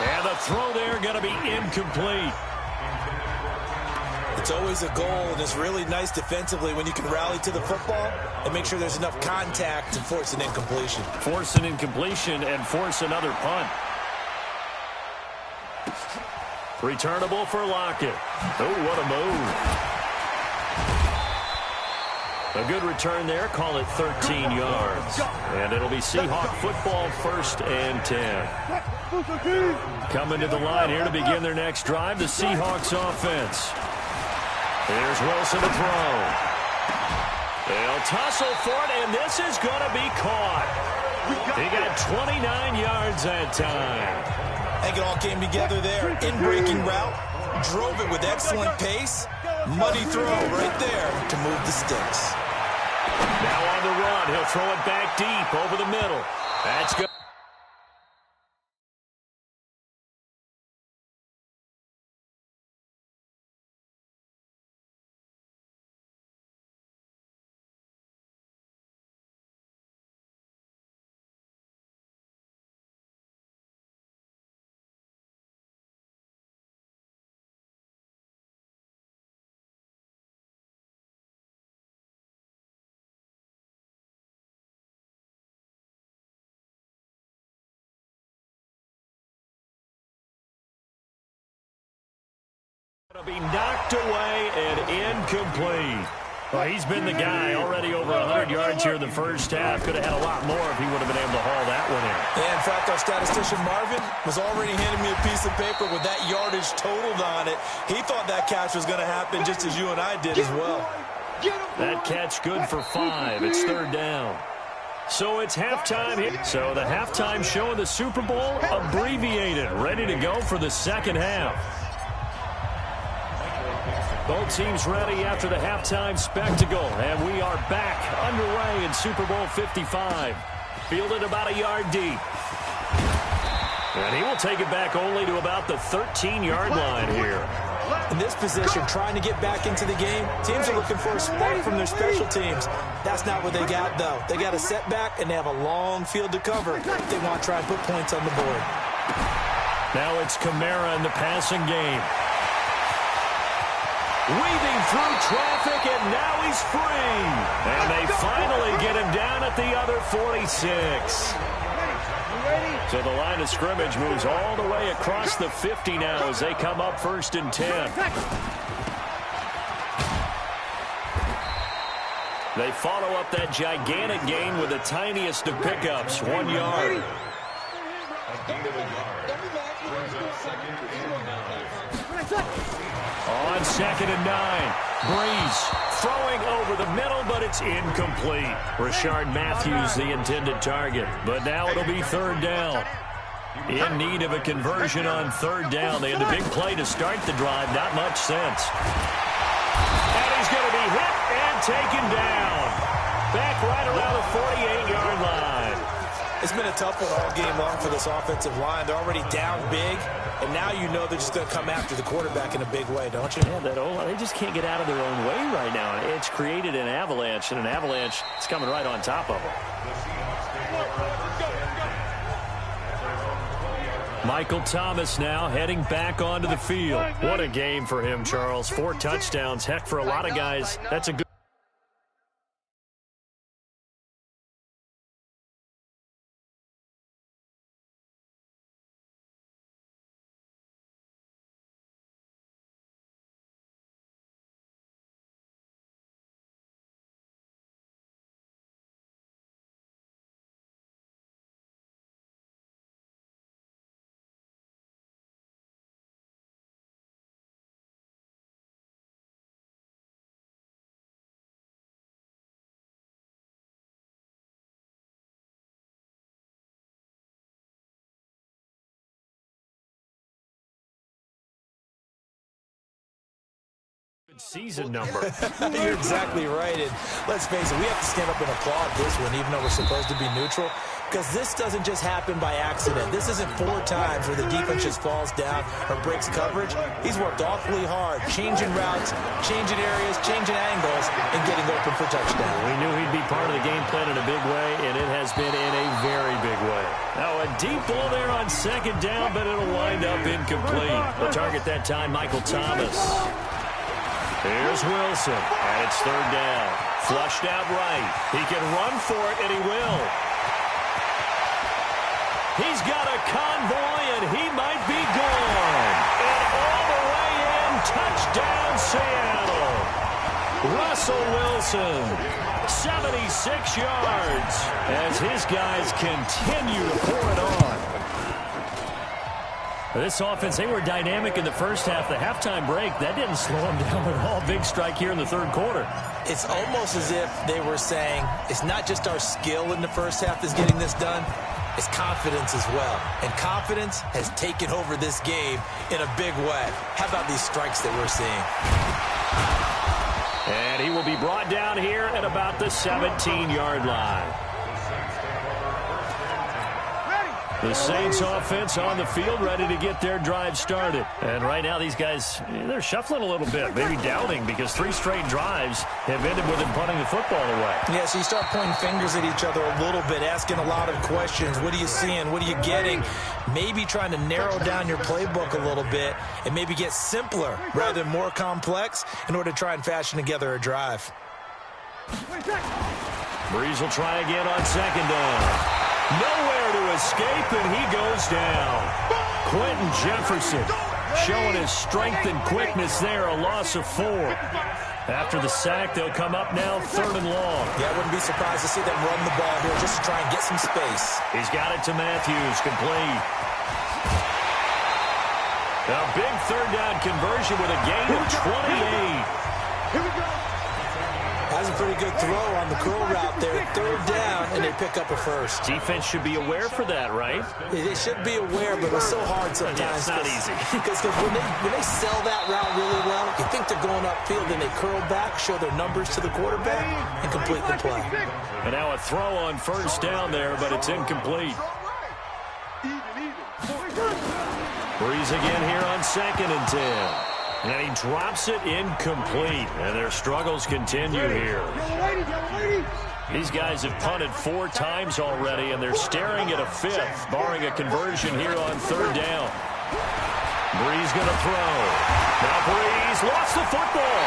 And the throw there going to be incomplete. It's always a goal, and it's really nice defensively when you can rally to the football and make sure there's enough contact to force an incompletion. Force an incompletion and force another punt. Returnable for Lockett. Oh, what a move. A good return there. Call it 13 yards. And it'll be Seahawk football, 1st and 10. Coming to the line here to begin their next drive, the Seahawks offense. Here's Wilson to throw. They'll tussle for it, and this is going to be caught. He got 29 yards that time. I think it all came together there. In-breaking route, drove it with excellent pace. Money throw right there to move the sticks. Now on the run, he'll throw it back deep over the middle. That's good. Going to be knocked away and incomplete. Well, he's been the guy already over 100 yards here in the first half. Could have had a lot more if he would have been able to haul that one in. Yeah, in fact, our statistician Marvin was already handing me a piece of paper with that yardage totaled on it. He thought that catch was going to happen just as you and I did as well. That catch good for 5. It's 3rd down. So it's halftime here. So the halftime show of the Super Bowl abbreviated, ready to go for the second half. Both teams ready after the halftime spectacle, and we are back underway in Super Bowl 55. Fielded about a yard deep. And he will take it back only to about the 13-yard line here. In this position, trying to get back into the game, teams are looking for a spark from their special teams. That's not what they got, though. They got a setback, and they have a long field to cover if they want to try and put points on the board. Now it's Kamara in the passing game. Weaving through traffic, and now he's free. And they finally get him down at the other 46. So the line of scrimmage moves all the way across the 50 now as they come up 1st and 10. They follow up that gigantic gain with the tiniest of pickups, 1 yard. On 2nd and 9, Breeze throwing over the middle, but it's incomplete. Rashard Matthews, the intended target, but now it'll be 3rd down. In need of a conversion on 3rd down. They had the big play to start the drive, not much sense. And he's going to be hit and taken down. Back right around the 48-yard line. It's been a tough one all game long for this offensive line. They're already down big, and now you know they're just going to come after the quarterback in a big way, don't you? Yeah, they just can't get out of their own way right now. It's created an avalanche, and an avalanche is coming right on top of them. Michael Thomas now heading back onto the field. What a game for him, Charles. 4 touchdowns. Heck, for a lot of guys, that's a good season number. You're exactly right. And let's face it, we have to stand up and applaud this one, even though we're supposed to be neutral, because this doesn't just happen by accident. This isn't 4 times where the defense just falls down or breaks coverage. He's worked awfully hard, changing routes, changing areas, changing angles, and getting open for touchdown. We knew he'd be part of the game plan in a big way, and it has been in a very big way. Now a deep ball there on second down, but it'll wind up incomplete. The target that time, Michael Thomas. Here's Wilson, and it's third down. Flushed out right. He can run for it, and he will. He's got a convoy, and he might be gone. And all the way in, touchdown Seattle. Russell Wilson, 76 yards, as his guys continue to pour it on. This offense, they were dynamic in the first half. The halftime break, that didn't slow them down at all. Big strike here in the third quarter. It's almost as if they were saying, it's not just our skill in the first half that's getting this done, it's confidence as well. And confidence has taken over this game in a big way. How about these strikes that we're seeing? And he will be brought down here at about the 17-yard line. The Saints offense on the field, ready to get their drive started. And right now, these guys, they're shuffling a little bit, maybe doubting, because 3 straight drives have ended with them punting the football away. Yeah, so you start pointing fingers at each other a little bit, asking a lot of questions. What are you seeing? What are you getting? Maybe trying to narrow down your playbook a little bit and maybe get simpler rather than more complex in order to try and fashion together a drive. Breeze will try again on second down. Nowhere to escape, and he goes down. Quentin Jefferson showing his strength and quickness there, a loss of 4. After the sack, they'll come up now 3rd and long. Yeah, I wouldn't be surprised to see them run the ball here just to try and get some space. He's got it to Matthews, complete. A big 3rd down conversion with a gain of 28. Here we go. That was a pretty good throw on the curl route there. 3rd down, and they pick up a first. Defense should be aware for that, right? They should be aware, but it's so hard sometimes. Yeah, it's not easy. Because when they sell that route really well, you think they're going upfield, and they curl back, show their numbers to the quarterback, and complete the play. And now a throw on 1st down there, but it's incomplete. Breeze again here on 2nd and 10. And he drops it incomplete. And their struggles continue here. These guys have punted 4 times already, and they're staring at a 5th, barring a conversion here on 3rd down. Breeze going to throw. Now Breeze lost the football.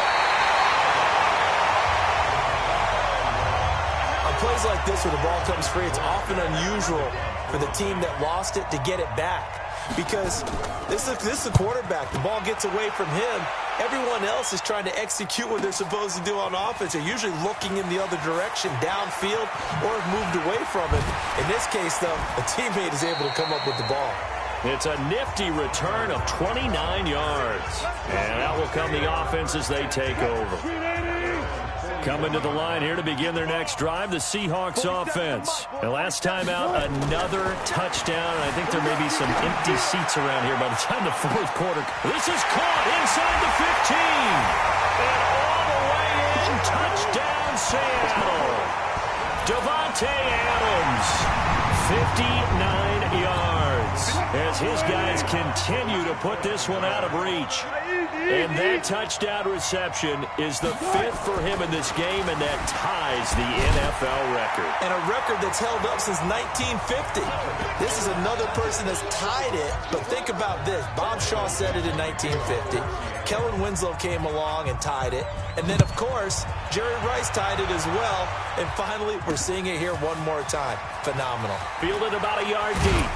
On plays like this where the ball comes free, it's often unusual for the team that lost it to get it back. Because this is the quarterback. The ball gets away from him. Everyone else is trying to execute what they're supposed to do on offense. They're usually looking in the other direction, downfield, or have moved away from it. In this case, though, a teammate is able to come up with the ball. It's a nifty return of 29 yards. And out will come the offense as they take over. Coming to the line here to begin their next drive, the Seahawks offense. The last time out, another touchdown, and I think there may be some empty seats around here by the time the 4th quarter. This is caught inside the 15, and all the way in, touchdown Seattle. Davante Adams, 59 yards, as his guys continue to put this one out of reach. And that touchdown reception is the 5th for him in this game, and that ties the NFL record. And a record that's held up since 1950. This is another person that's tied it, but think about this. Bob Shaw said it in 1950. Kellen Winslow came along and tied it. And then, of course, Jerry Rice tied it as well. And finally, we're seeing it here one more time. Phenomenal. Fielded about a yard deep.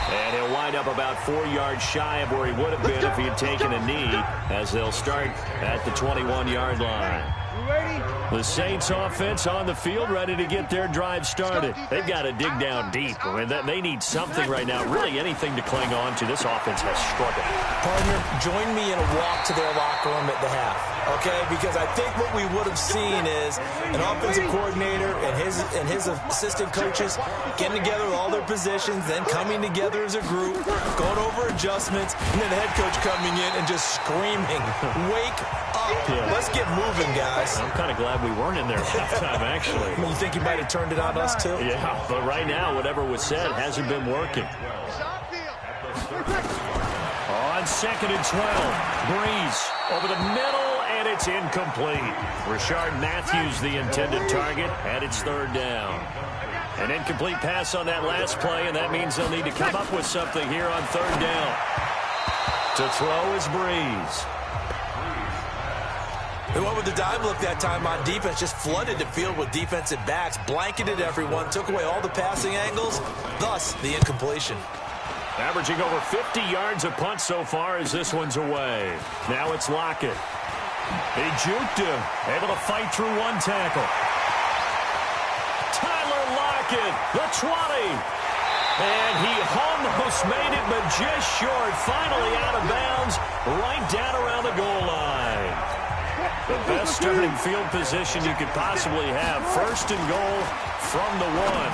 And he'll wind up about 4 yards shy of where he would have been if he had taken a knee, as they'll start at the 21-yard line. The Saints offense on the field, ready to get their drive started. They've got to dig down deep. I mean, they need something right now, really anything to cling on to. This offense has struggled. Partner, join me in a walk to their locker room at the half, okay? Because I think what we would have seen is an offensive coordinator and his assistant coaches getting together with all their positions, then coming together as a group, going over adjustments, and then the head coach coming in and just screaming, "Wake up. Yeah. Let's get moving, guys." I'm kind of glad we weren't in there at halftime, actually. You think he might have turned it on us, too? Yeah, but right now, whatever was said hasn't been working. On 2nd and 12, Breeze over the middle, and it's incomplete. Rashard Matthews, the intended target, and it's 3rd down. An incomplete pass on that last play, and that means they'll need to come up with something here on 3rd down. To throw is Breeze. They went with the dive look that time on defense, just flooded the field with defensive backs, blanketed everyone, took away all the passing angles, thus the incompletion. Averaging over 50 yards a punt so far as this one's away. Now it's Lockett. He juked him, able to fight through one tackle. Tyler Lockett, the 20. And he almost made it, but just short. Finally out of bounds, right down around the goal line. The best starting field position you could possibly have. 1st and goal from the 1.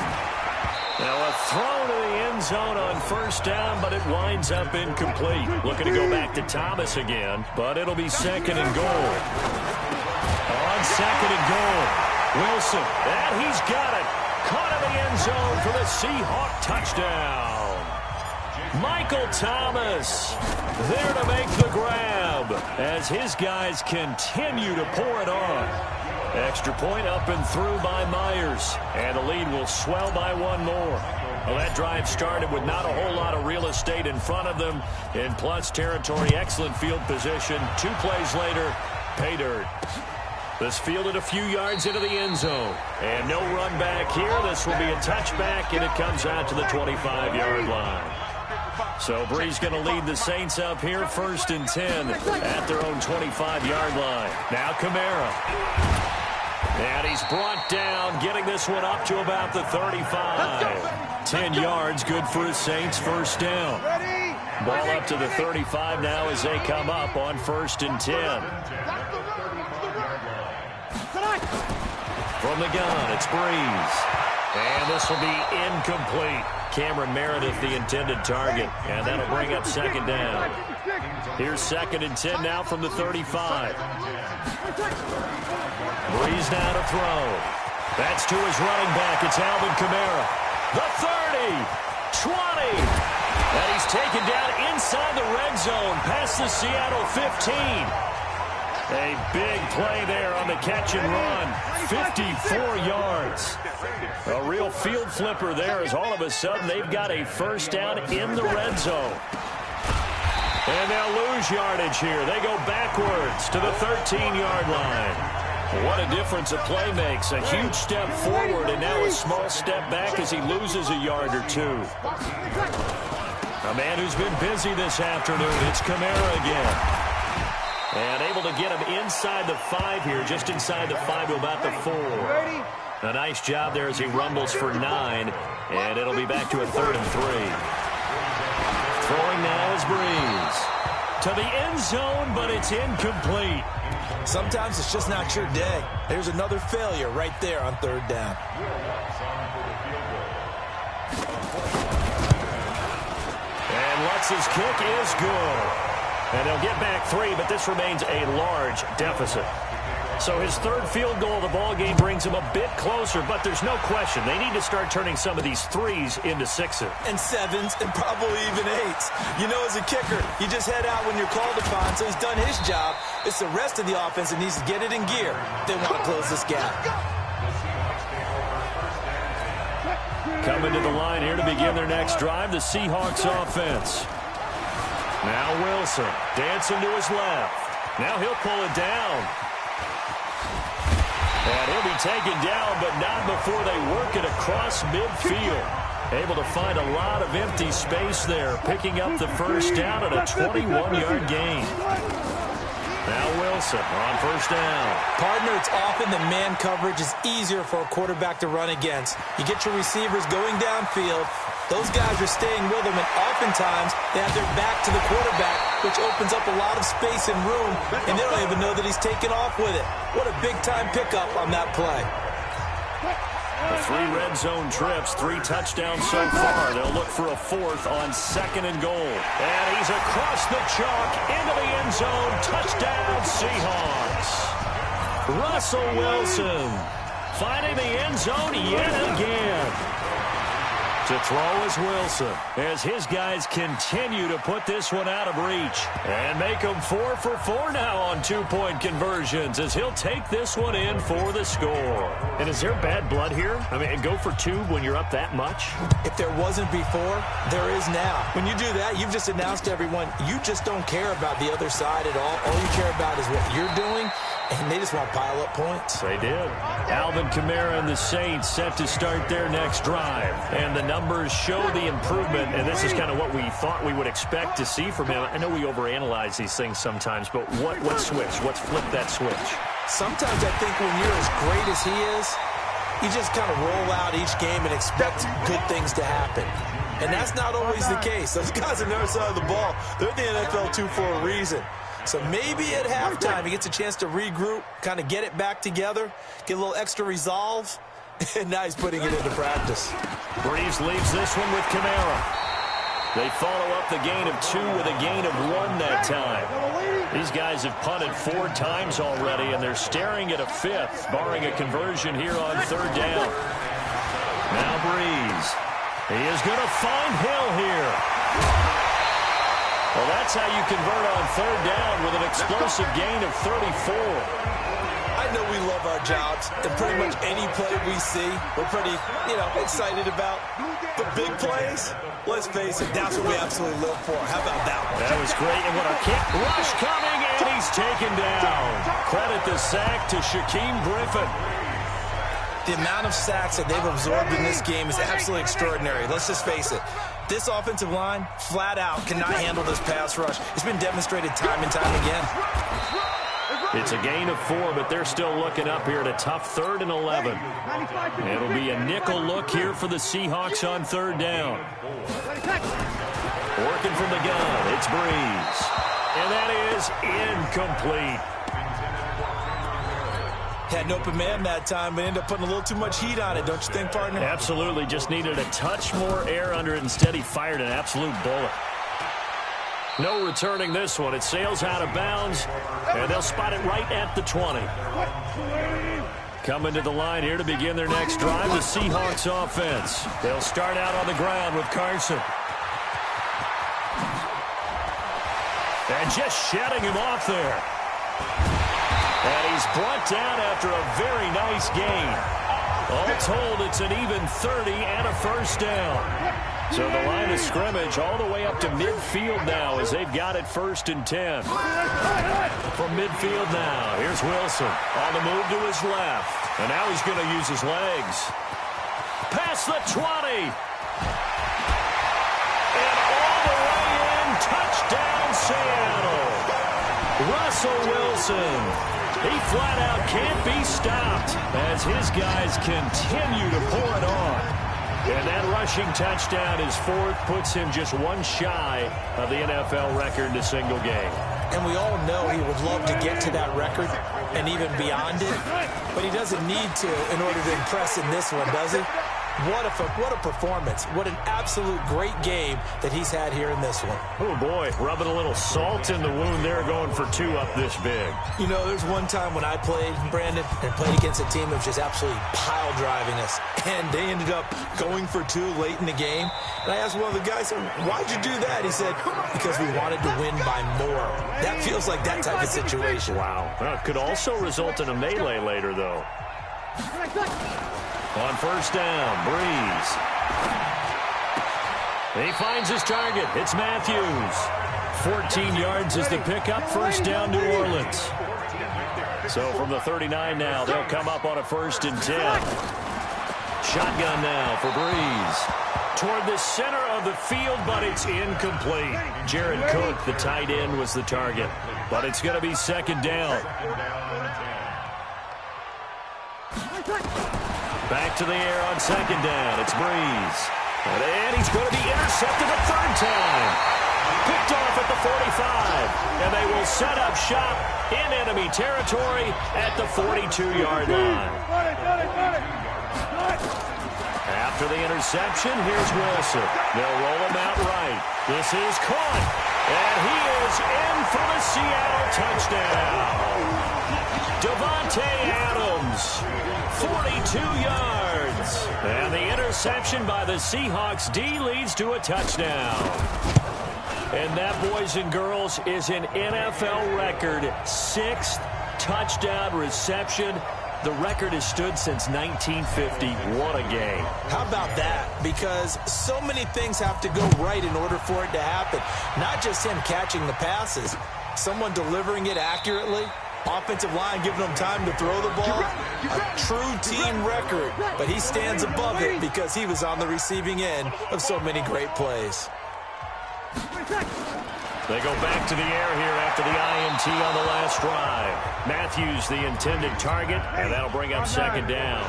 Now a throw to the end zone on 1st down, but it winds up incomplete. Looking to go back to Thomas again, but it'll be 2nd and goal. On 2nd and goal, Wilson, and he's got it. Caught in the end zone for the Seahawk touchdown. Michael Thomas there to make the grab as his guys continue to pour it on. Extra point up and through by Myers, and the lead will swell by 1 more. Well, that drive started with not a whole lot of real estate in front of them. In plus territory, excellent field position. 2 plays later, pay dirt. This fielded a few yards into the end zone. And no run back here. This will be a touchback, and it comes out to the 25-yard line. So Breeze going to lead the Saints up here, 1st and 10 at their own 25-yard line. Now Kamara. And he's brought down, getting this one up to about the 35. 10 yards, good for his Saints, 1st down. Ball up to the 35 now as they come up on 1st and 10. From the gun, it's Breeze. And this will be incomplete. Cameron Meredith, the intended target. And that'll bring up 2nd down. Here's 2nd and 10 now from the 35. Breeze now to throw. That's to his running back. It's Alvin Kamara. The 30, 20. And he's taken down inside the red zone past the Seattle 15. A big play there on the catch and run. 54 yards. A real field flipper there as all of a sudden they've got a 1st down in the red zone. And they'll lose yardage here. They go backwards to the 13-yard line. What a difference a play makes. A huge step forward and now a small step back as he loses a yard or 2. A man who's been busy this afternoon. It's Kamara again. And able to get him inside the 5 here, just inside the 5 to about the 4. A nice job there as he rumbles for 9. And it'll be back to a 3rd and 3. Throwing now is Breeze. To the end zone, but it's incomplete. Sometimes it's just not your day. There's another failure right there on 3rd down. And Lutz's kick is good. And they'll get back 3, but this remains a large deficit. So his 3rd field goal of the ball game brings him a bit closer, but there's no question they need to start turning some of these 3s into 6s. And 7s, and probably even 8s. You know, as a kicker, you just head out when you're called upon, so he's done his job. It's the rest of the offense that needs to get it in gear. They want to close this gap. Coming to the line here to begin their next drive, the Seahawks offense. Now Wilson dancing to his left. Now he'll pull it down. And he'll be taken down, but not before they work it across midfield. Able to find a lot of empty space there, picking up the 1st down at a 21-yard gain. Now Wilson on first down. Partner, it's often the man coverage is easier for a quarterback to run against. You get your receivers going downfield. Those guys are staying with him, and oftentimes they have their back to the quarterback, which opens up a lot of space and room, and they don't even know that he's taken off with it. What a big-time pickup on that play. The 3 red zone trips, 3 touchdowns so far. They'll look for a 4th on 2nd and goal. And he's across the chalk into the end zone. Touchdown, Seahawks. Russell Wilson finding the end zone yet again. To throw is Wilson, as his guys continue to put this one out of reach. And make them 4 for 4 now on 2-point conversions, as he'll take this one in for the score. And is there bad blood here? I mean, go for 2 when you're up that much? If there wasn't before, there is now. When you do that, you've just announced to everyone, you just don't care about the other side at all. All you care about is what you're doing, and they just want to pile up points. They did. Alvin Kamara and the Saints set to start their next drive. And the numbers show the improvement, and this is kind of what we thought we would expect to see from him. I know we overanalyze these things sometimes, but what switch? What's flip that switch? Sometimes I think when you're as great as he is, you just kind of roll out each game and expect good things to happen. And that's not always the case. Those guys on the other side of the ball, they're the NFL 2 for a reason. So maybe at halftime he gets a chance to regroup, kind of get it back together, get a little extra resolve, and now he's putting it into practice. Breeze leaves this one with Kamara. They follow up the gain of 2 with a gain of 1 that time. These guys have punted 4 times already, and they're staring at a 5th, barring a conversion here on 3rd down. Now Breeze. He is going to find Hill here. Well, that's how you convert on 3rd down with an explosive gain of 34. I know we love our jobs, and pretty much any play we see, we're pretty, excited about. But big plays, let's face it, that's what we absolutely live for. How about that one? That was great, and what a kick. Rush coming, and he's taken down. Credit the sack to Shaquem Griffin. The amount of sacks that they've absorbed in this game is absolutely extraordinary. Let's just face it. This offensive line, flat out, cannot handle this pass rush. It's been demonstrated time and time again. It's a gain of 4, but they're still looking up here at a tough 3rd and 11. It'll be a nickel look here for the Seahawks on 3rd down. Working from the gun, it's Breeze. And that is incomplete. Had an open man that time, but ended up putting a little too much heat on it, don't you think, partner? Absolutely. Just needed a touch more air under it. Instead, he fired an absolute bullet. No returning this one. It sails out of bounds, and they'll spot it right at the 20. Coming to the line here to begin their next drive, the Seahawks offense. They'll start out on the ground with Carson. And just shedding him off there. And he's brought down after a very nice gain. All told, it's an even 30 and a first down. So the line of scrimmage all the way up to midfield now as they've got it 1st and 10. From midfield now, here's Wilson on the move to his left. And now he's going to use his legs. Past the 20. And all the way in, touchdown Seattle. Russell Wilson. He flat out can't be stopped as his guys continue to pour it on. And that rushing touchdown, his 4th, puts him just 1 shy of the NFL record in a single game. And we all know he would love to get to that record and even beyond it, but he doesn't need to in order to impress in this one, does he? What a performance. What an absolute great game that he's had here in this one. Oh, boy, rubbing a little salt in the wound there, going for 2 up this big. You know, there's one time when I played, Brandon, and played against a team that was just absolutely pile driving us, and they ended up going for 2 late in the game. And I asked one of the guys, why'd you do that? He said, because we wanted to win by more. That feels like that type of situation. Wow. Well, it could also result in a melee later, though. On 1st down, Breeze. He finds his target. It's Matthews. 14 yards is the pickup. 1st down, New Orleans. So from the 39 now, they'll come up on a 1st and 10. Shotgun now for Breeze. Toward the center of the field, but it's incomplete. Jared Cook, the tight end, was the target. but it's going to be second down. Back to the air on second down. It's Breeze. And he's going to be intercepted a third time. Picked off at the 45. And they will set up shop in enemy territory at the 42-yard line. After the interception, here's Wilson. They'll roll him out right. This is caught. And he is in for the Seattle touchdown. Davante Adams, 42 yards. And the interception by the Seahawks D leads to a touchdown. And that, boys and girls, is an NFL record 6th touchdown reception. The record has stood since 1950. What a game. How about that? Because so many things have to go right in order for it to happen. Not just him catching the passes. Someone delivering it accurately. Offensive line giving him time to throw the ball. A true team record. But he stands above it because he was on the receiving end of so many great plays. They go back to the air here after the INT on the last drive. Matthews the intended target, and that'll bring up second down.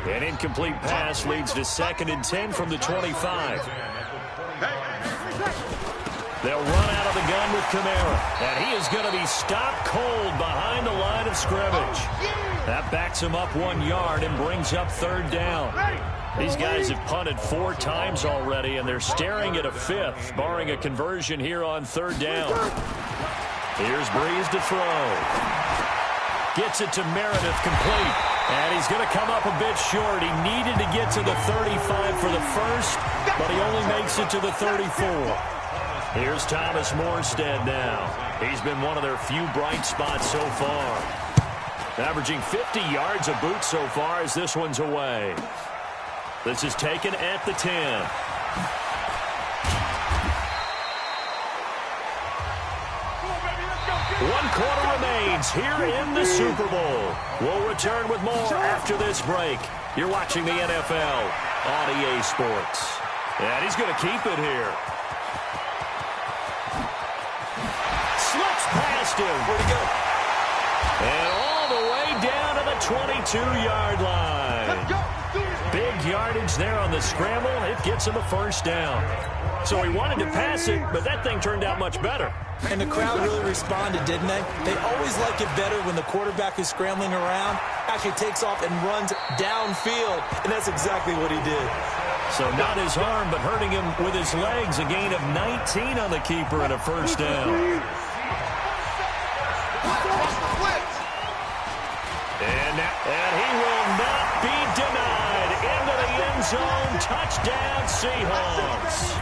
An incomplete pass leads to 2nd and 10 from the 25. They'll run out of the gun with Kamara, and he is going to be stopped cold behind the line of scrimmage. That backs him up 1 yard and brings up third down. These guys have punted 4 times already, and they're staring at a 5th, barring a conversion here on third down. Here's Breeze to throw. Gets it to Meredith, complete. And he's going to come up a bit short. He needed to get to the 35 for the first, but he only makes it to the 34. Here's Thomas Morstead now. He's been one of their few bright spots so far. Averaging 50 yards a boot so far as this one's away. This is taken at the 10. 1 quarter remains here in the Super Bowl. We'll return with more after this break. You're watching the NFL on EA Sports. And he's going to keep it here. Slips past him. Where'd he go? And all the way down to the 22-yard line. Big yardage there on the scramble. It gets him a first down. So he wanted to pass it, but that thing turned out much better. And the crowd really responded, didn't they? They always like it better when the quarterback is scrambling around, actually takes off and runs downfield. And that's exactly what he did. So not his arm, but hurting him with his legs. A gain of 19 on the keeper and a first down. And he will not be denied. Into the end zone. Touchdown, Seahawks.